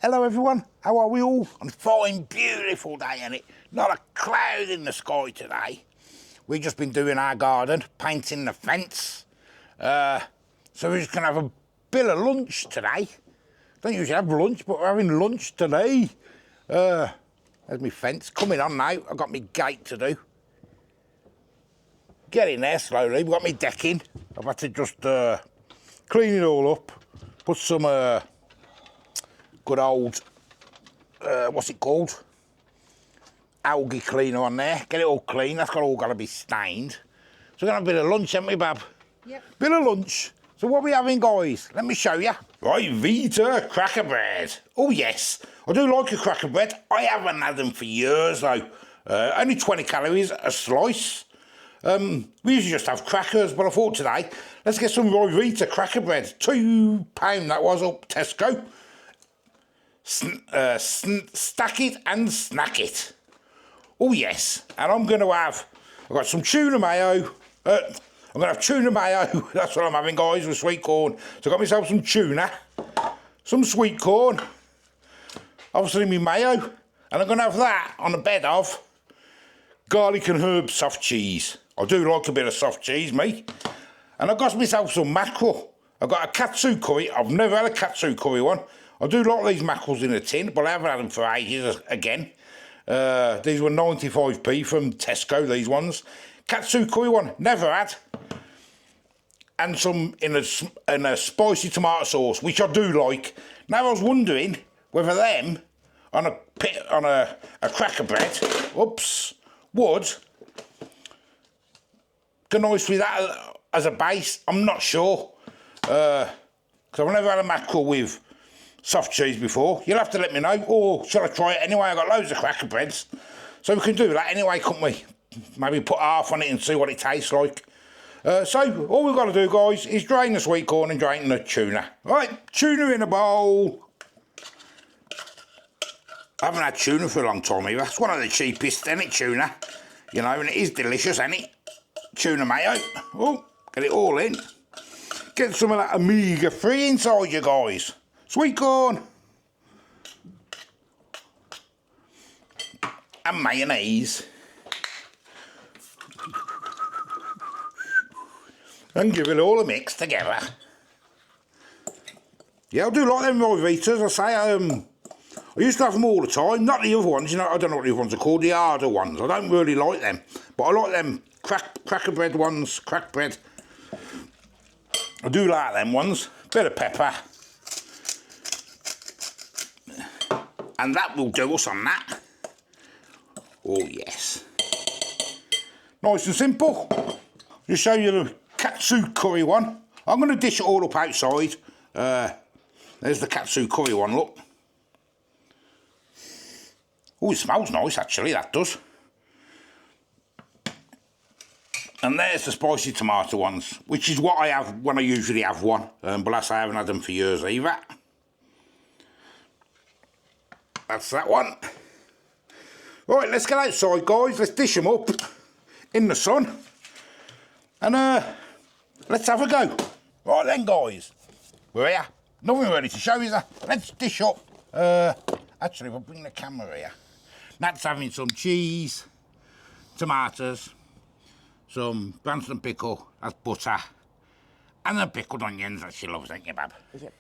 Hello everyone, how are we all? On a fine, beautiful day, ain't it? Not a cloud in the sky today. We've just been doing our garden, painting the fence. So we're just gonna have a bit of lunch today. Don't usually have lunch, but we're having lunch today. There's my fence coming on now. I've got my gate to do. Get in there slowly. We've got my decking. I've had to just clean it all up. Put some good old, what's it called? Algae cleaner on there. Get it all clean. That's all got to be stained. So we're going to have a bit of lunch, haven't we, Bab? Yep. Bit of lunch. So what are we having, guys? Let me show you. Right, Vita cracker bread. Oh, yes. I do like a cracker bread. I haven't had them for years, though. Only 20 calories a slice. We usually just have crackers, but I thought today, let's get some Vita cracker bread. £2 that was up Tesco. Stack it and snack it. Oh yes, and I'm going to have, I've got some tuna mayo. I'm going to have tuna mayo, that's what I'm having, guys, with sweet corn. So I got myself some tuna, some sweet corn, obviously my mayo, and I'm going to have that on a bed of garlic and herb soft cheese. I do like a bit of soft cheese, me. And I got myself some mackerel. I've got a katsu curry. I've never had a katsu curry one. I do like these mackerels in a tin, but I haven't had them for ages again. These were 95p from Tesco, these ones. Katsu curry one, never had. And some in a spicy tomato sauce, which I do like. Now I was wondering whether them on a cracker bread, oops, would go nice with that as a base. I'm not sure. Because I've never had a mackerel with soft cheese before. You'll have to let me know, or shall I try it anyway? I've got loads of cracker breads, so we can do that anyway, couldn't we? Maybe put half on it and see what it tastes like. So all we've got to do, guys, is drain the sweet corn and drain the tuna. Right, tuna in a bowl. I haven't had tuna for a long time either. It's one of the cheapest, isn't it, tuna? You know, and it is delicious, isn't it? Tuna mayo. Oh, get it all in. Get some of that omega-3 inside you guys. Sweet corn. And mayonnaise. And give it all a mix together. Yeah, I do like them Vitas. I say, I used to have them all the time. Not the other ones, you know, I don't know what the other ones are called, the harder ones. I don't really like them. But I like them cracker bread ones, crack bread. I do like them ones. Bit of pepper. And that will do us on that. Oh yes. Nice and simple. Just show you the katsu curry one. I'm going to dish it all up outside. There's the katsu curry one, look. Oh, it smells nice actually, that does. And there's the spicy tomato ones, which is what I have when I usually have one. But I haven't had them for years either. That's that one. Right, let's get outside, guys. Let's dish them up in the sun. And let's have a go. Right then, guys. We're here. Nothing ready to show you that. Let's dish up. Actually, we'll bring the camera here. That's having some cheese, tomatoes, some Branston pickle, that's butter, and the pickled onions that she loves, ain't you, Bab? Yep.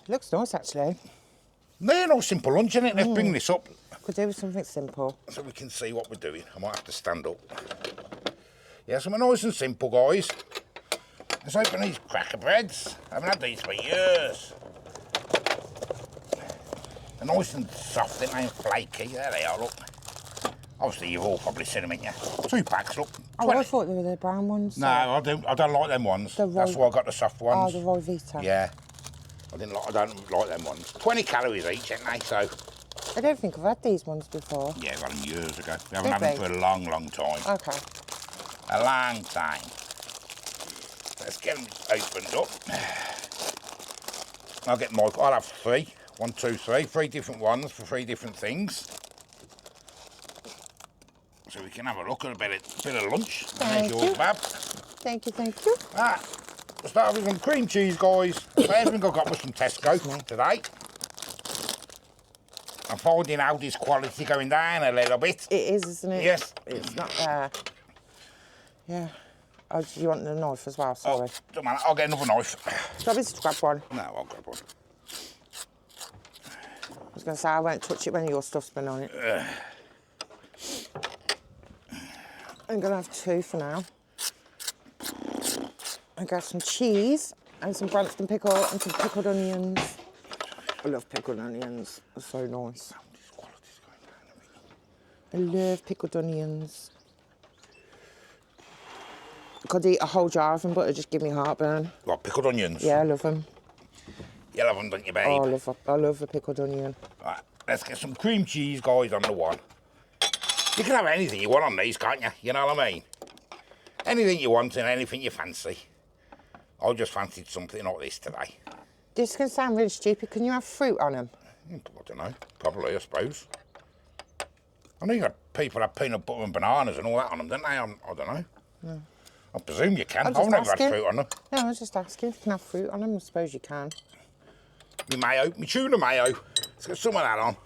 Looks nice, actually. They're no simple lunch, innit? Let's bring this up. Could do with something simple. So we can see what we're doing. I might have to stand up. Yeah, something nice and simple, guys. Let's open these cracker breads. I haven't had these for years. They're nice and soft, aren't they, and flaky. There they are, look. Obviously, you've all probably seen them, ain't you? 2 packs, look. Oh, I thought they were the brown ones. No, I don't like them ones. That's why I got the soft ones. Oh, the Roy Vita. Yeah. I don't like them ones. 20 calories each, ain't they? So. I don't think I've had these ones before. Yeah, I got them years ago. We haven't had them for a long, long time. Okay. A long time. Let's get them opened up. I'll have 3. 1, 2, 3. 3 different ones for 3 different things. So we can have a look at a bit of lunch. There's yours, Bab. Thank you, thank you. Ah, we'll start with some cream cheese, guys. Everything I got was from Tesco today. I'm finding Aldi's quality going down a little bit. It is, isn't it? Yes. It's not there. Yeah. Oh, do you want the knife as well? Sorry. Oh, don't matter, I'll get another knife. Do you want me to grab one? No, I'll grab one. I was going to say, I won't touch it when your stuff's been on it. I'm going to have 2 for now. I got some cheese and some Branston pickle and some pickled onions. I love pickled onions. They're so nice. I love pickled onions. Could eat a whole jar of them, but it just give me heartburn. What, pickled onions? Yeah, I love them. You love them, don't you, babe? Oh, I love a pickled onion. Right, let's get some cream cheese, guys, on the one. You can have anything you want on these, can't you? You know what I mean? Anything you want and anything you fancy. I just fancied something like this today. This can sound really stupid. Can you have fruit on them? I don't know. Probably, I suppose. I know you got people have peanut butter and bananas and all that on them, don't they? I don't know. No. I presume you can. I've never had fruit on them. No, I was just asking if you can have fruit on them. I suppose you can. My mayo, my tuna mayo. Let's get some of that on.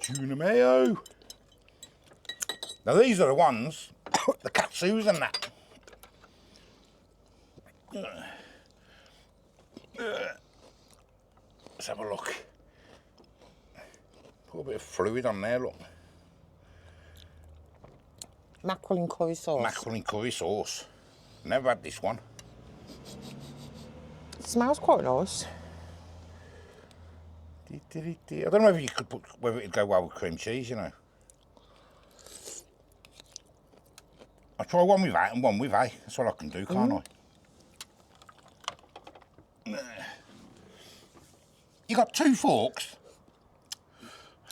Tuna mayo. Now these are the ones, the katsus and that. Let's have a look. Put a bit of fluid on there, look. Mackerel in curry sauce. Mackerel in curry sauce. Never had this one. It smells quite nice. I don't know if you could put whether it'd go well with cream cheese, you know. I'll try one without and one with, eh? That's all I can do, can't I? You got 2 forks.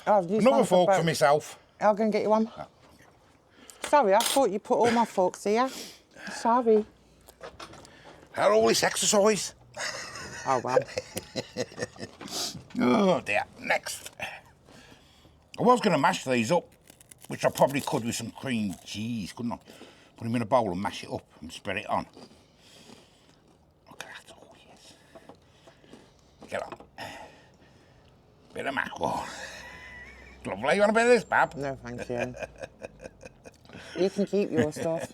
Oh, I've used Another one fork for both. myself. I'll go and get you one. Oh. Sorry, I thought you put all my forks here. Sorry. How all this exercise? Oh, well. Oh dear. Next. I was going to mash these up, which I probably could with some cream cheese, couldn't I? Put them in a bowl and mash it up and spread it on. Look at that. Oh, yes. Get on. Bit of mackerel. Lovely. You want a bit of this, Bab? No, thank you. You can keep your stuff.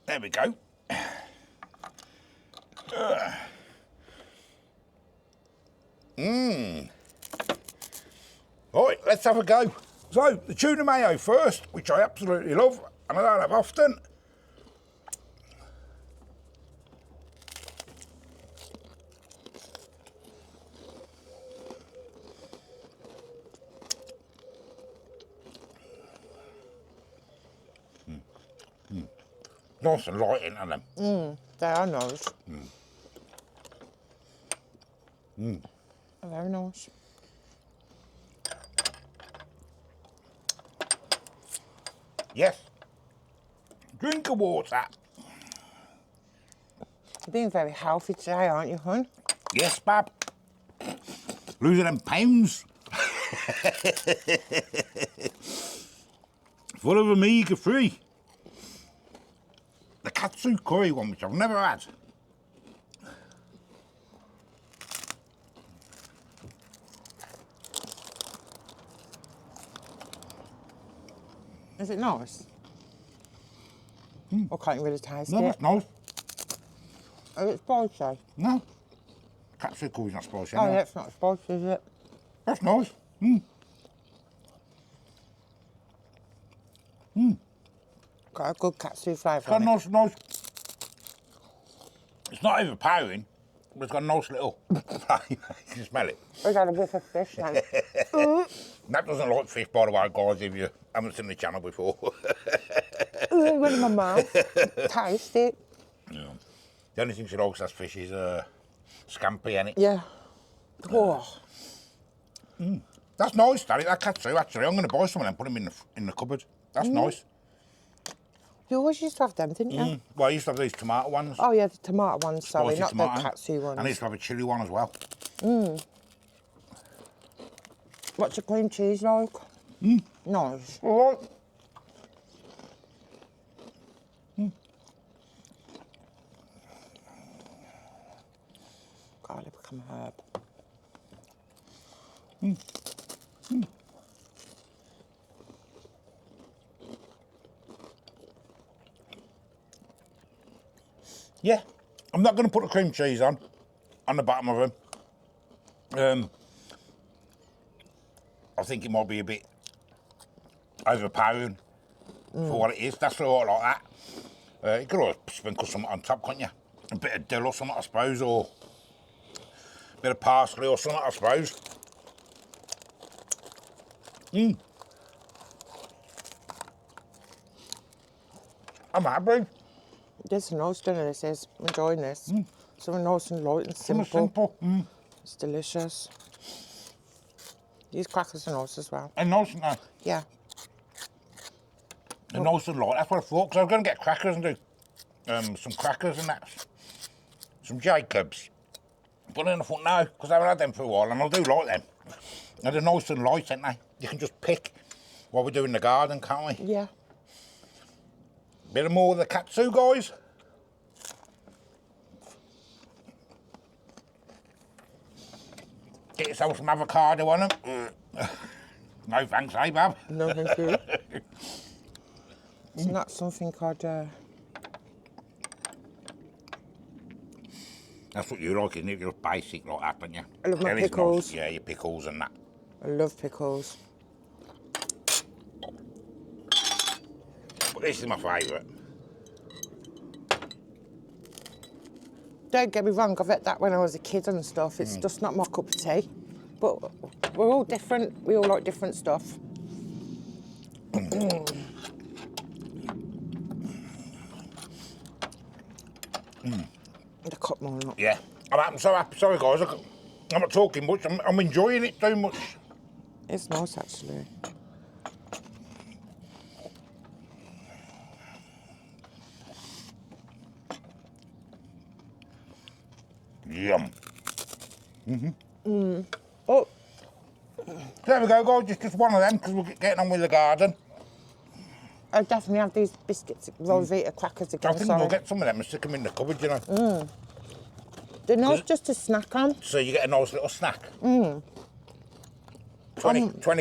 There we go. Right, let's have a go. So, the tuna mayo first, which I absolutely love, and I don't have often. Nice and light into them. They are nice. They're very nice. Yes. Drink of water. You're being very healthy today, aren't you, hon? Yes, Bab. Losing them pounds. Full of omega-3. The katsu curry one, which I've never had. Is it nice? Or can't you really taste No, it? that's nice. Oh, it's spicy. No. Katsu curry's not spicy. Oh, no. that's not spicy, is it? That's nice. Got a good katsu flavour It's got on a it. nice. It's not overpowering, but it's got a nice little flavour. You can smell it. We've had a whiff of fish now. That doesn't like fish, by the way, guys, if you haven't seen the channel before. It went in my mouth. Taste it. Yeah. The only thing she likes as fish is scampi, innit? Yeah. Oh. That's nice, Daddy, that katsu, actually. I'm going to buy some of them and put them in the cupboard. That's nice. You always used to have them, didn't you? Well, I used to have these tomato ones. Oh, yeah, the tomato ones, sorry, Spicy not tomato. the katsu ones. And I used to have a chilli one as well. What's your cream cheese like? Nice. All right. Garlic and herb. Yeah, I'm not going to put the cream cheese on the bottom of them. I think it might be a bit overpowering for what it is. That's all like that. You could always sprinkle something on top, can't you? A bit of dill or something, I suppose, or a bit of parsley or something, I suppose. I'm happy. This is nice dinner, this is. I'm enjoying this. Something nice and light and simple. Simple. It's delicious. These crackers are nice as well. And nice and nice. Yeah. And nice and light. That's what I thought, because I was going to get crackers and do some crackers and that. Some Jacobs. But then I thought, no, because I haven't had them for a while, and I do like them. And they're nice and light, aren't they? You can just pick what we do in the garden, can't we? Yeah. Bit of more of the katsu, guys. Get yourself some avocado on them. No thanks, eh, Bab? No, thank you. Isn't that something I'd... That's what you like, isn't it? You're just basic like that, don't you? I love my That is pickles. nice. Yeah, your pickles and that. I love pickles. But this is my favourite. Don't get me wrong, I've had that when I was a kid and stuff. It's just not my cup of tea. But we're all different. We all like different stuff. The cup more not. Yeah. I'm so happy. Sorry, guys. I'm not talking much. I'm enjoying it too much. It's nice, actually. Yum. Oh, There we go, guys. Just one of them, because we're getting on with the garden. I definitely have these biscuits, Rosita crackers again, I think sorry. we'll get some of them and stick them in the cupboard, you know. They're nice just to snack on. So you get a nice little snack. 20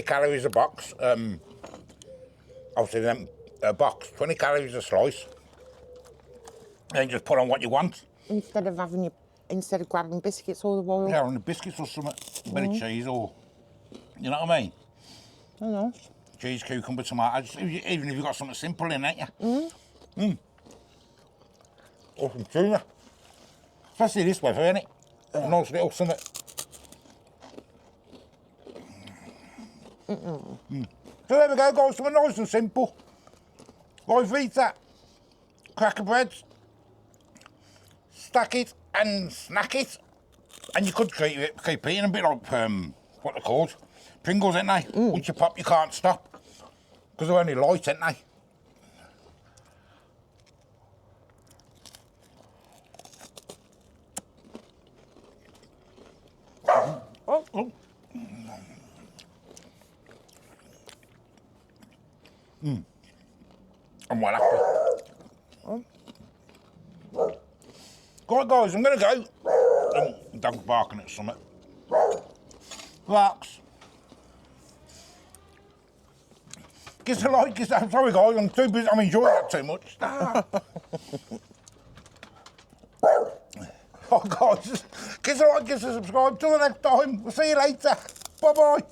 calories a box. Obviously, them a box, 20 calories a slice. And just put on what you want. Instead of grabbing biscuits all the while. Yeah, on the biscuits or something. A bit of cheese or, you know what I mean? They're nice. Cheese, cucumber, tomatoes. Even if you've got something simple in, ain't you? Or some tuna. Especially this weather, isn't it? A nice little something. So there we go, guys. Something nice and simple. Vita, cracker breads, stack it and snack it. And you could keep eating a bit like, what they're called? Pringles, ain't they? Once you pop, you can't stop. Because they're only light, ain't they? Oh. I'm well happy. Right, guys, I'm going to go. Dog's barking at something. Relax. Give us a like, I'm sorry, guys, I'm too busy, I'm enjoying that too much. Oh, guys, give us a like, give us a subscribe. Till the next time, we'll see you later. Bye-bye.